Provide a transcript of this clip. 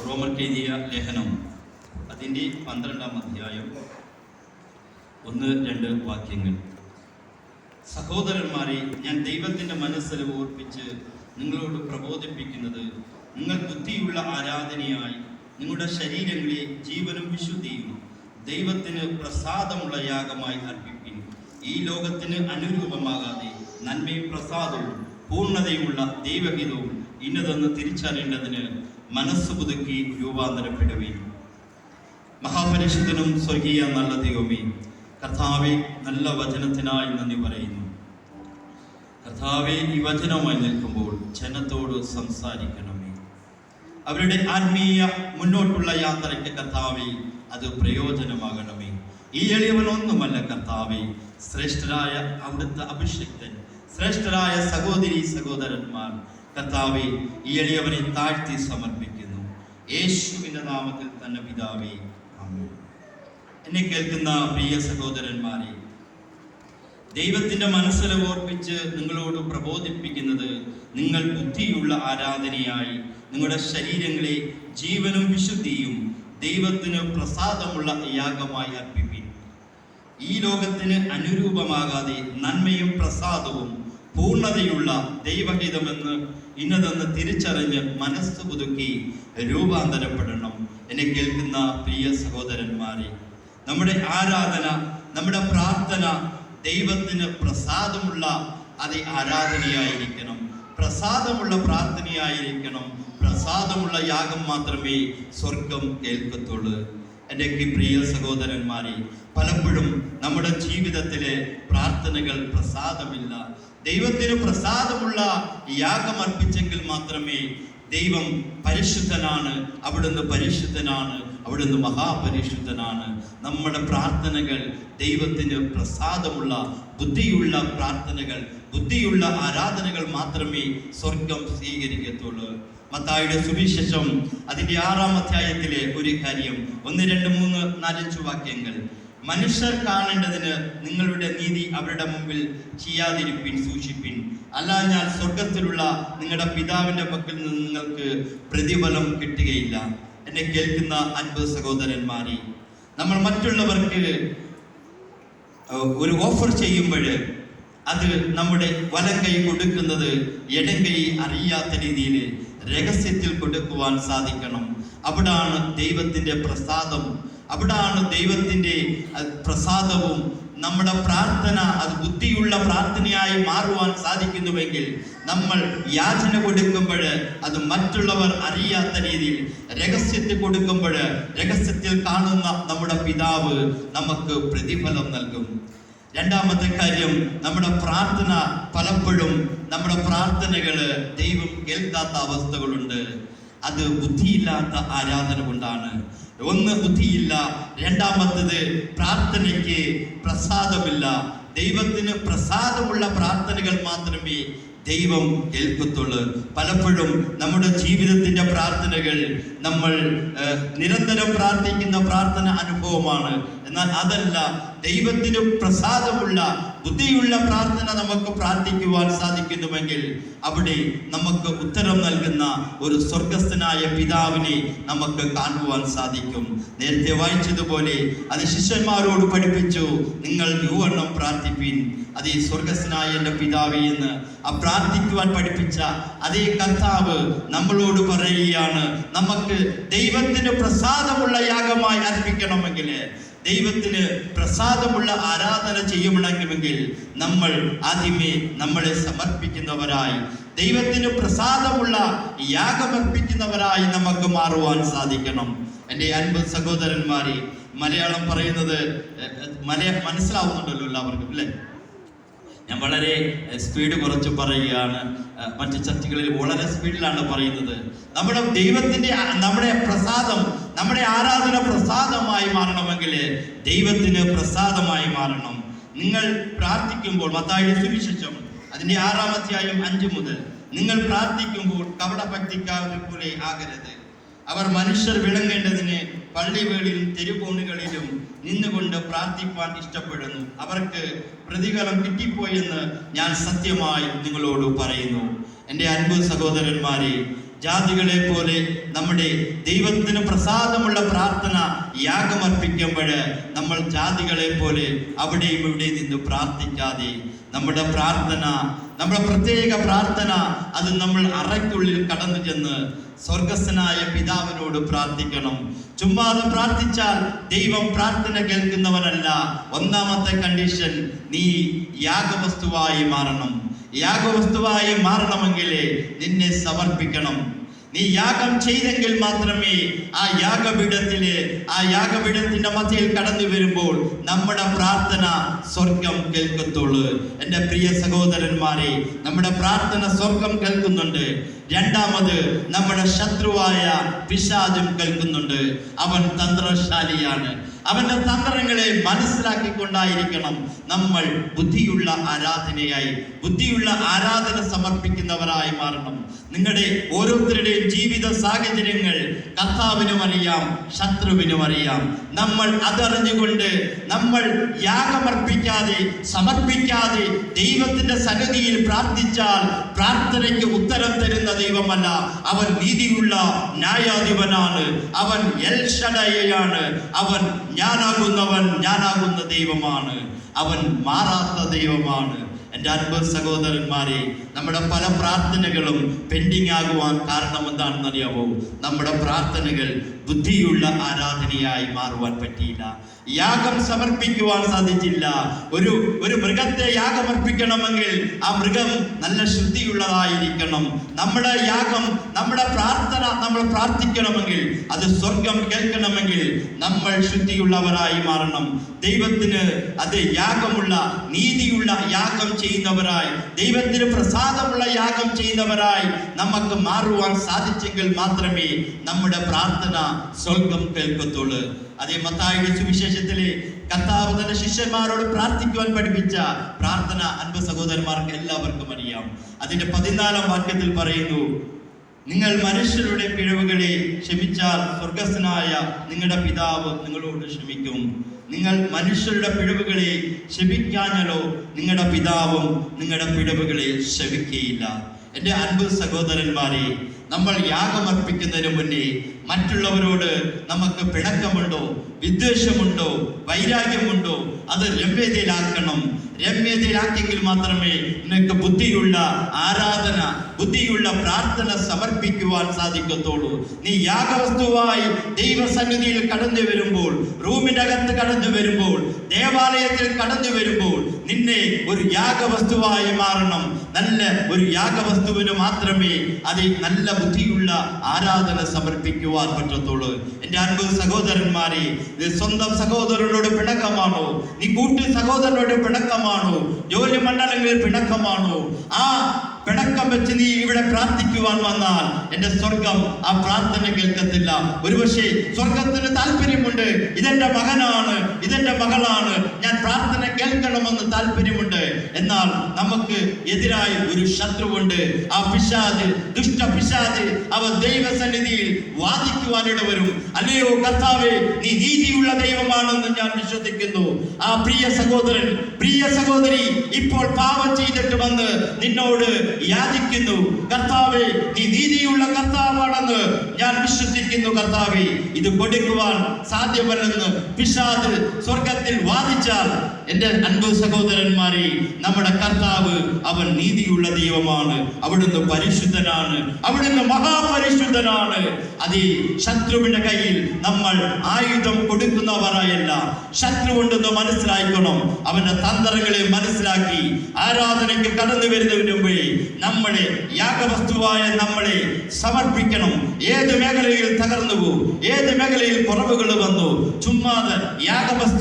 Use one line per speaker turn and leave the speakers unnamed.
റോമർക്കെഴുതിയ ലേഖനം അതിൻ്റെ 12-ാം അധ്യായം 1-2 വാക്യങ്ങൾ. സഹോദരന്മാരെ, ഞാൻ ദൈവത്തിൻ്റെ മനസ്സിൽ ഓർപ്പിച്ച് നിങ്ങളോട് പ്രബോധിപ്പിക്കുന്നത്, നിങ്ങൾ ബുദ്ധിയുള്ള ആരാധനയായി നിങ്ങളുടെ ശരീരങ്ങളെ ജീവനും വിശുദ്ധിയും ദൈവത്തിന് പ്രസാദമുള്ള യാഗമായി അർപ്പിപ്പിൻ. ഈ ലോകത്തിന് അനുരൂപമാകാതെ നന്മയും പ്രസാദവും പൂർണ്ണതയുമുള്ള ദൈവഹിതവും ഇന്നതെന്ന് തിരിച്ചറിയേണ്ടതിന് മനസ്സ് പുതുക്കി രൂപാന്തരപ്പെടുവീൻ. മഹാപരിശുദ്ധനും സ്വർഗീയ നല്ല ദൈവമേ, കർത്താവെ, നല്ല വചനത്തിനായി നന്ദി പറയുന്നു. കർത്താവെ, ഈ വചനവുമായി നിൽക്കുമ്പോൾ ജനത്തോട് സംസാരിക്കണമേ. അവരുടെ ആത്മീയ മുന്നോട്ടുള്ള യാത്രയ്ക്ക് കർത്താവെ അത് പ്രയോജനമാകണമേ. ഈ എളിയവനൊന്നുമല്ല കർത്താവെ, ശ്രേഷ്ഠരായ അവിടുത്തെ അഭിഷിക്തൻ, ശ്രേഷ്ഠരായ സഹോദരി സഹോദരന്മാർ, കർത്താവെ, ഈ എളിയവനെ താഴ്ത്തി സമർപ്പിക്കുന്നു. യേശുവിന്റെ നാമത്തിൽ തന്നെ പിതാവേ, ആമേൻ. എന്നെ കേൾക്കുന്ന പ്രിയ സഹോദരന്മാരെ, ദൈവത്തിന്റെ മനസ്സിൽ ഓർപ്പിച്ച് നിങ്ങളോട് പ്രബോധിപ്പിക്കുന്നത്, നിങ്ങൾ ബുദ്ധിയുള്ള ആരാധനയായി നിങ്ങളുടെ ശരീരങ്ങളെ ജീവനും വിശുദ്ധിയും ദൈവത്തിന് പ്രസാദമുള്ള യാഗമായി അർപ്പിപ്പിൻ. ഈ ലോകത്തിന് അനുരൂപമാകാതെ നന്മയും പ്രസാദവും പൂർണ്ണതയുള്ള ദൈവഹിതമെന്ന് ഇന്നതെന്ന് തിരിച്ചറിഞ്ഞ് മനസ്സ് പുതുക്കി രൂപാന്തരപ്പെടണം. എന്നെ കേൾക്കുന്ന പ്രിയ സഹോദരന്മാരെ, നമ്മുടെ ആരാധന, നമ്മുടെ പ്രാർത്ഥന ദൈവത്തിന് പ്രസാദമുള്ള ആരാധനയായിരിക്കണം, പ്രസാദമുള്ള പ്രാർത്ഥനയായിരിക്കണം. പ്രസാദമുള്ള യാഗം മാത്രമേ സ്വർഗം കേൾക്കത്തുള്ളൂ. എൻ്റെ പ്രിയ സഹോദരന്മാരെ, പലപ്പോഴും നമ്മുടെ ജീവിതത്തിലെ പ്രാർത്ഥനകൾ പ്രസാദമില്ല. ദൈവത്തിന് പ്രസാദമുള്ള യാഗം അർപ്പിച്ചെങ്കിൽ മാത്രമേ ദൈവം പരിശുദ്ധനാണ്, അവിടുന്ന് പരിശുദ്ധനാണ്, അവിടുന്ന് മഹാപരിശുദ്ധനാണ്. നമ്മുടെ പ്രാർത്ഥനകൾ ദൈവത്തിന് പ്രസാദമുള്ള ബുദ്ധിയുള്ള പ്രാർത്ഥനകൾ, ബുദ്ധിയുള്ള ആരാധനകൾ മാത്രമേ സ്വർഗം സ്വീകരിക്കത്തുള്ളൂ. മത്തായിയുടെ സുവിശേഷം അതിൻ്റെ 6-ാം അധ്യായത്തിലെ ഒരു കാര്യം, 1, 2, 3, 4, 5 വാക്യങ്ങൾ. മനുഷ്യർ കാണേണ്ടതിന് നിങ്ങളുടെ നീതി അവരുടെ മുമ്പിൽ ചെയ്യാതിരിപ്പിൻ, സൂക്ഷിപ്പിൻ. അല്ലാഞ്ഞാൽ സ്വർഗത്തിലുള്ള നിങ്ങളുടെ പിതാവിൻ്റെ പക്കൽ നിന്ന് നിങ്ങൾക്ക് പ്രതിഫലം കിട്ടുകയില്ല. എന്നെ കേൾക്കുന്ന അൻപത് സഹോദരന്മാരെ, നമ്മൾ മറ്റുള്ളവർക്ക് ഒരു ഓഫർ ചെയ്യുമ്പോൾ അത് നമ്മുടെ വലം കൈ കൊടുക്കുന്നത് ഇടം കൈ അറിയാത്ത രീതിയിൽ രഹസ്യത്തിൽ കൊടുക്കുവാൻ സാധിക്കണം. അവിടാണ് ദൈവത്തിൻ്റെ പ്രസാദം, അവിടാണ് ദൈവത്തിൻ്റെ പ്രസാദവും. നമ്മുടെ പ്രാർത്ഥന അത് ബുദ്ധിയുള്ള പ്രാർത്ഥനയായി മാറുവാൻ സാധിക്കുന്നുവെങ്കിൽ, നമ്മൾ യാചന കൊടുക്കുമ്പോൾ അത് മറ്റുള്ളവർ അറിയാത്ത രീതിയിൽ രഹസ്യത്തിൽ കൊടുക്കുമ്പോൾ രഹസ്യത്തിൽ കാണുന്ന നമ്മുടെ പിതാവ് നമുക്ക് പ്രതിഫലം നൽകും. രണ്ടാമത്തെ കാര്യം, നമ്മുടെ പ്രാർത്ഥന പലപ്പോഴും നമ്മുടെ പ്രാർത്ഥനകൾ ദൈവം കേൾക്കാത്ത അവസ്ഥകളുണ്ട്. അത് ബുദ്ധിയില്ലാത്ത ആരാധന കൊണ്ടാണ്. ഒന്ന്, ബുദ്ധിയില്ല. രണ്ടാമത്തത്, പ്രാർത്ഥനയ്ക്ക് പ്രസാദമില്ല. ദൈവത്തിന് പ്രസാദമുള്ള പ്രാർത്ഥനകൾ മാത്രമേ ദൈവം കേൾക്കത്തുള്ളൂ. പലപ്പോഴും നമ്മുടെ ജീവിതത്തിൻ്റെ പ്രാർത്ഥനകൾ നമ്മൾ നിരന്തരം പ്രാർത്ഥിക്കുന്ന പ്രാർത്ഥന അനുഭവമാണ്. എന്നാൽ അതല്ല, ദൈവത്തിന് പ്രസാദമുള്ള ബുദ്ധിയുള്ള പ്രാർത്ഥന നമുക്ക് പ്രാർത്ഥിക്കുവാൻ സാധിക്കുന്നുവെങ്കിൽ അവിടെ നമുക്ക് ഉത്തരം നൽകുന്ന ഒരു സ്വർഗസ്ഥനായ പിതാവിനെ നമുക്ക് കാണുവാൻ സാധിക്കും. നേരത്തെ വായിച്ചതുപോലെ അത് ശിഷ്യന്മാരോട് പഠിപ്പിച്ചു, നിങ്ങൾ യുവണ്ണം പ്രാർത്ഥിപ്പിൻ, അതേ സ്വർഗസ്ഥനായ എൻ്റെ പിതാവേ എന്ന് ആ പ്രാർത്ഥിക്കുവാൻ പഠിപ്പിച്ച അതേ കർത്താവ് നമ്മളോട് പറയുകയാണ്, നമുക്ക് ദൈവത്തിന് പ്രസാദമുള്ള യാഗമായി അർപ്പിക്കണമെങ്കിൽ, ദൈവത്തിന് പ്രസാദമുള്ള ആരാധന ചെയ്യണമെങ്കിൽ നമ്മൾ ആദ്യമേ നമ്മളെ സമർപ്പിക്കുന്നവരായി, ദൈവത്തിന് പ്രസാദമുള്ള യാഗമർപ്പിക്കുന്നവരായി നമുക്ക് മാറുവാൻ സാധിക്കണം. എൻ്റെ 50 സഹോദരന്മാരെ, മലയാളം പറയുന്നത് മനസ്സിലാവുന്നുണ്ടല്ലോ എല്ലാവർക്കും അല്ലേ? ഞാൻ വളരെ സ്പീഡ് കുറച്ച് പറയുകയാണ്. മറ്റു ചർച്ചകളിൽ വളരെ സ്പീഡിലാണ് പറയുന്നത്. നമ്മുടെ ദൈവത്തിൻ്റെ നമ്മുടെ പ്രസാദം, നമ്മുടെ ആരാധന പ്രസാദമായി മാറണമെങ്കിൽ ദൈവത്തിന് പ്രസാദമായി മാറണം. നിങ്ങൾ പ്രാർത്ഥിക്കുമ്പോൾ, മത്തായിയുടെ സുവിശേഷം അതിൻ്റെ 6-ാം അധ്യായം 5 മുതൽ, നിങ്ങൾ പ്രാർത്ഥിക്കുമ്പോൾ കപടഭക്തിക്കാരെ പോലെ ആകരുത്. അവർ മനുഷ്യർ വിളങ്ങേണ്ടതിന് പള്ളിവേളിലും തെരുവോണുകളിലും നിന്നുകൊണ്ട് പ്രാർത്ഥിപ്പാൻ ഇഷ്ടപ്പെടുന്നു. അവർക്ക് പ്രതിഫലം കിട്ടിപ്പോയെന്ന് ഞാൻ സത്യമായി നിങ്ങളോട് പറയുന്നു. എൻ്റെ 50 സഹോദരന്മാരെ, ജാതികളെ പോലെ നമ്മുടെ ദൈവത്തിന് പ്രസാദമുള്ള പ്രാർത്ഥന യാഗമർപ്പിക്കുമ്പോൾ നമ്മൾ ജാതികളെ പോലെ അവിടെയും ഇവിടെ നിന്ന് പ്രാർത്ഥിക്കാതെ നമ്മുടെ പ്രാർത്ഥന, നമ്മുടെ പ്രത്യേക പ്രാർത്ഥന, അത് നമ്മൾ അറയ്ക്കുള്ളിൽ കടന്നു ചെന്ന് സ്വർഗസ്ഥനായ പിതാവിനോട് പ്രാർത്ഥിക്കണം. ചുമ്മാതെ പ്രാർത്ഥിച്ചാൽ ദൈവം പ്രാർത്ഥന കേൾക്കുന്നവനല്ല. ഒന്നാമത്തെ കണ്ടീഷൻ, നീ യാഗവസ്തുവായി മാറണം. യാഗവസ്തുവായി മാറണമെങ്കിൽ നിന്നെ സമർപ്പിക്കണം. നീ യാഗം ചെയ്തെങ്കിൽ മാത്രമേ ആ യാഗപീഠത്തിന്റെ മധ്യയിൽ കടന്നു വരുമ്പോൾ നമ്മുടെ പ്രാർത്ഥന സ്വർഗം കേൾക്കത്തുള്ളൂ. എൻ്റെ പ്രിയ സഹോദരന്മാരെ, നമ്മുടെ പ്രാർത്ഥന സ്വർഗം കേൾക്കുന്നുണ്ട്. രണ്ടാമത്, നമ്മുടെ ശത്രുവായ പിശാചും കേൾക്കുന്നുണ്ട്. അവൻ തന്ത്രശാലിയാണ്. അവന്റെ തന്ത്രങ്ങളെ മനസ്സിലാക്കിക്കൊണ്ടായിരിക്കണം നമ്മൾ ബുദ്ധിയുള്ള ആരാധന സമർപ്പിക്കുന്നവരായി മാറണം. നിങ്ങളുടെ ഓരോരുത്തരുടെയും ജീവിത സാഹചര്യങ്ങൾ കർത്താവിനും അറിയാം, ശത്രുവിനും അറിയാം. നമ്മൾ അതറിഞ്ഞുകൊണ്ട് നമ്മൾ യാഗമർപ്പിക്കാതെ സമർപ്പിക്കാതെ ദൈവത്തിന്റെ സന്നിധിയിൽ പ്രാർത്ഥിച്ചാൽ പ്രാർത്ഥനയ്ക്ക് ഉത്തരം തരുന്ന ദൈവമല്ല, അവൻ നീതിയുള്ള ന്യായാധിപനാണ്. അവൻ എൽ ഷഡായിയാണ്. അവൻ ഞാനാകുന്ന ദൈവമാണ്. അവൻ മാറാത്ത ദൈവമാണ്. എൻ്റെ അൻപ സഹോദരന്മാരെ, നമ്മുടെ പല പ്രാർത്ഥനകളും പെൻഡിങ് ആകുവാൻ കാരണം എന്താണെന്ന് അറിയാമോ? നമ്മുടെ പ്രാർത്ഥനകൾ ബുദ്ധിയുള്ള ആരാധനയായി മാറുവാൻ പറ്റിയില്ല. യാഗം സമർപ്പിക്കുവാൻ സാധിച്ചില്ല. ഒരു മൃഗത്തെ യാഗമർപ്പിക്കണമെങ്കിൽ ആ മൃഗം നല്ല ശുദ്ധിയുള്ളതായിരിക്കണം. നമ്മുടെ യാഗം, നമ്മുടെ പ്രാർത്ഥന, നമ്മൾ പ്രാർത്ഥിക്കണമെങ്കിൽ അത് സ്വർഗം കേൾക്കണമെങ്കിൽ നമ്മൾ ശുദ്ധിയുള്ളവരായി മാറണം. ദൈവത്തിന് അത് യാഗമുള്ള, നീതിയുള്ള യാഗം ചെയ്യുന്നവരായി, ദൈവത്തിന് പ്രസാദമുള്ള യാഗം ചെയ്യുന്നവരായി നമുക്ക് മാറുവാൻ സാധിച്ചെങ്കിൽ മാത്രമേ നമ്മുടെ പ്രാർത്ഥന സ്വർഗം കേൾക്കത്തുള്ളൂ. അതേ മത്തായിയുടെ സുവിശേഷത്തിലെ കർത്താവ് തന്റെ ശിഷ്യന്മാരോട് പ്രാർത്ഥിക്കുവാൻ പഠിപ്പിച്ച പ്രാർത്ഥന അൻപ സഹോദരന്മാർക്ക് എല്ലാവർക്കും അറിയാം. അതിന്റെ 14-ാം വാക്യത്തിൽ പറയുന്നു, നിങ്ങൾ മനുഷ്യരുടെ പിഴവുകളെ ക്ഷമിച്ചാൽ സ്വർഗസ്ഥനായ നിങ്ങളുടെ പിതാവ് നിങ്ങളോട് ക്ഷമിക്കും. നിങ്ങൾ മനുഷ്യരുടെ പിഴവുകളെ ക്ഷമിക്കാഞ്ഞാലോ നിങ്ങളുടെ പിതാവും നിങ്ങളുടെ പിഴവുകളെ ക്ഷമിക്കുകയില്ല. എൻ്റെ അൻപ സഹോദരന്മാരെ, നമ്മൾ യാഗമർപ്പിക്കുന്നതിന് മുന്നേ മറ്റുള്ളവരോട് നമുക്ക് പിണക്കമുണ്ടോ, വിദ്വേഷമുണ്ടോ, വൈരാഗ്യമുണ്ടോ, അത് രമ്യതയിലാക്കണം. രമ്യതയിലാക്കിയെങ്കിൽ മാത്രമേ നിനക്ക് ബുദ്ധിയുള്ള ആരാധന, ബുദ്ധിയുള്ള പ്രാർത്ഥന സമർപ്പിക്കുവാൻ സാധിക്കത്തുള്ളൂ. നീ യാഗവസ്തുവായി ദൈവസന്നിധിയിൽ കടന്നു വരുമ്പോൾ, റൂമിന്റെ അകത്ത് കടന്നു വരുമ്പോൾ, ദേവാലയത്തിൽ കടന്നു വരുമ്പോൾ നിന്നെ ഒരു യാഗവസ്തുവായി മാറണം. നല്ല ഒരു യാഗവസ്തുവിന് മാത്രമേ അത് നല്ല ബുദ്ധിയുള്ള ആരാധന സമർപ്പിക്കുവാൻ പറ്റത്തുള്ളൂ. എൻ്റെ അൻപ സഹോദരന്മാരെ, സ്വന്തം സഹോദരനോട് പിണക്കമാണോ? നീ കൂട്ടു സഹോദരനോട് പിണക്കമാണോ? ജോലി മണ്ഡലങ്ങളിൽ പിണക്കമാണോ? ആ പിണക്കം വെച്ച് നീ ഇവിടെ പ്രാർത്ഥിക്കുവാൻ വന്നാൽ എൻ്റെ സ്വർഗം ആ പ്രാർത്ഥന കേൾക്കത്തില്ല. ഒരുപക്ഷെ സ്വർഗത്തിന് താല്പര്യമുണ്ട്, ഇതെന്റെ മകനാണ്, ഇതെന്റെ മകളാണ്, ഞാൻ പ്രാർത്ഥന കേൾക്കണമെന്ന് താല്പര്യമുണ്ട്. എന്നാൽ നമുക്ക് എതിരായി ഒരു ശത്രുവുണ്ട്. ആ പിശാച്, ദുഷ്ട പിശാച്, അവ ദൈവസന്നിധിയിൽ വാദിക്കുവാനിട വരും. അല്ലയോ കർത്താവേ, നീ നീതിയുള്ള ദൈവമാണെന്ന് ഞാൻ വിശ്വസിക്കുന്നു. ആ പ്രിയ സഹോദരൻ, പ്രിയ സഹോദരി ഇപ്പോൾ പാപം ചെയ്തിട്ട് വന്ന് നിന്നോട് യാചിക്കുന്നു, കർത്താവേ നീ നീതിയുള്ള കർത്താവാണെന്ന് ഞാൻ വിശ്വസിക്കുന്നു. കർത്താവേ, ഇത് കൊടുക്കുവാൻ സാധ്യമല്ലെന്ന് പിശാച് സ്വർഗത്തിൽ വാദിച്ചാൽ, എൻ്റെ അൻപ സഹോദരന്മാരെ, നമ്മുടെ കർത്താവ് അവൻ നീതിയുള്ള ദൈവമാണ്. അവിടുന്ന് പരിശുദ്ധനാണ്, അവിടുന്ന് മഹാപരിശുദ്ധനാണ്. അതേ ശത്രുവിന്റെ കയ്യിൽ നമ്മൾ ആയുധം കൊടുക്കുന്നവരായല്ല. ശത്രു ഉണ്ടെന്ന് മനസ്സിലാക്കണം. അവന്റെ തന്ത്രങ്ങളെ മനസ്സിലാക്കി ആരാധനയ്ക്ക് കടന്നു വരുന്നതിന് മുമ്പേ നമ്മളെ യാഗവസ്തുവായ നമ്മളെ സമർപ്പിക്കണം. ഏത് മേഖലയിൽ തകർന്നു പോകും, ഏത് മേഖലയിൽ കുറവുകൾ വന്നു, ചുമ്മാതെ യാഗവസ്തു